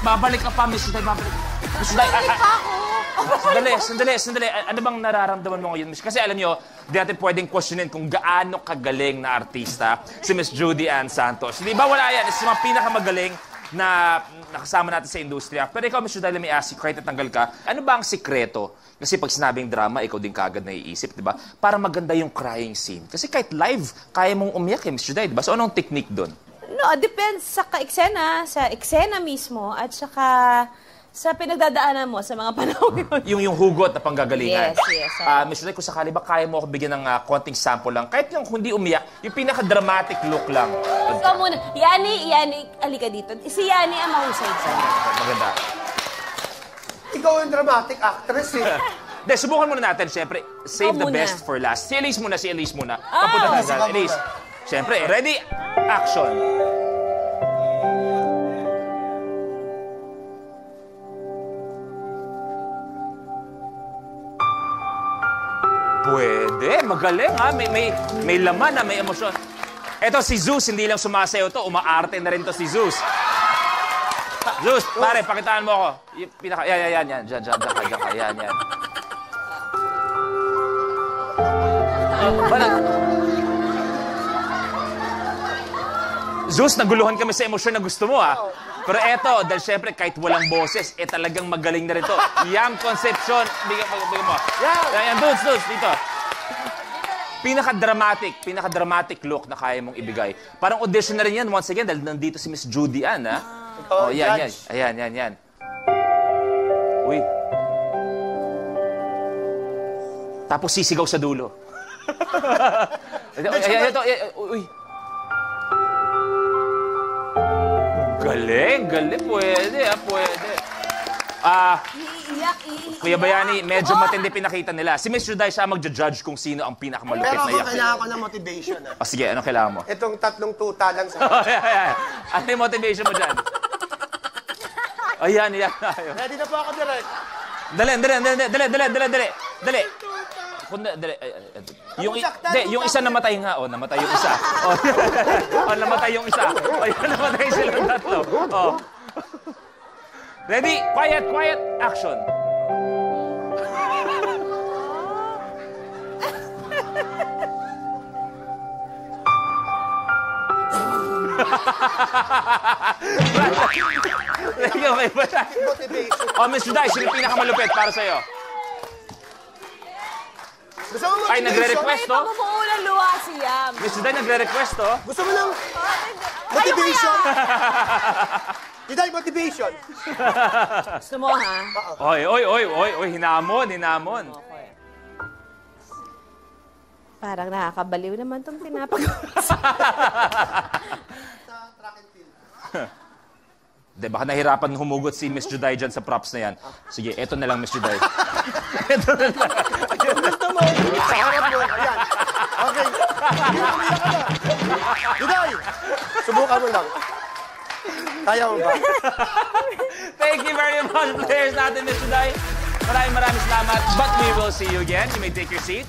Babalik ka pa, Miss Juday, babalik. Miss Juday, sandali. Ano bang nararamdaman mo ngayon, Miss? Kasi alam nyo, di natin pwedeng questionin kung gaano kagaling na artista si Miss Judy Ann Santos. Di ba wala yan? Isa mga pinakamagaling na nakasama natin sa industriya. Pero ikaw, Miss Juday, let me ask you, kahit natanggal ka, ano ba ang sikreto? Kasi pag sinabing drama, ikaw din kagad naiisip, di ba? Para maganda yung crying scene. Kasi kahit live, kaya mong umiyak Miss Juday, di ba? So, anong technique doon? No, depends sa sa eksena mismo, at saka sa pinagdadaanan mo sa mga panahon yun. Yung hugot na panggagalingan. Yes. Miss Juday, kung sakali ba kaya mo ako bigyan ng konting sample lang, kahit yung hindi umiyak, yung pinaka-dramatic look lang. Ikaw muna. Yani, alika dito. Si Yani ang mahusay sa'yo. Maganda. Ikaw yung dramatic actress eh. De, subukan muna natin, siyempre, save the best for last. Si Elise muna. Papunta na Elise. Siyempre, ready? Action. Pwede, magaling ha. May laman na, may emosyon. Eto si Zeus, hindi lang sumasayaw to, umaarte na rin to si Zeus. Zeus, pare, pakitaan mo ako. Yan. Diyan ka, yan. Zeus, naguluhan kami sa emosyon na gusto mo, ha? Pero eto, dahil syempre, kahit walang boses, talagang magaling na rin to. Yang Concepcion, bigyan mo. Yan, Zeus, dito. Pinaka-dramatic look na kaya mong ibigay. Parang audition na rin yan, once again, dahil nandito si Miss Judy Ann, ha? Yan. Ayan. Uy. Tapos sisigaw sa dulo. Uy. Galing. Pwede. Kuya Bayani, medyo matindi pinakita nila. Si Miss Juday siya magja-judge kung sino ang pinakamalupit na yak. Pero kailangan ko ng motivation. Sige, ano kailangan mo? Itong tatlong tuta lang sa... Ano yung motivation mo dyan? Ayan. Ready na po ako, direct. Dali. Yung isa namatay nga. Namatay yung isa. Namatay yung isa. Namatay silang tatlo. Ready? Quiet. Action. Miss Juday, sino yung pinakamalupit para sa'yo? Gusto mo motivation? Ay, nagre-request, to? Pagmupuulan luha siya. Miss Juday, nagre-request, to? Gusto mo lang motivation? Juday, motivation. Gusto mo, ha? Oy, hinamon. Okay. Parang nakakabaliw naman itong pinapag-usapan. Baka nahirapan humugot si Miss Juday dyan sa props na yan. Sige, eto na lang, Miss Juday. Eto na lang. Gusto mo, sa harap mo. Ayan. Okay. Umiyak ka na. Juday, subukan mo lang. Kaya mo ba? Thank you very much, players natin, Miss Juday. Maraming salamat. But we will see you again. You may take your seat.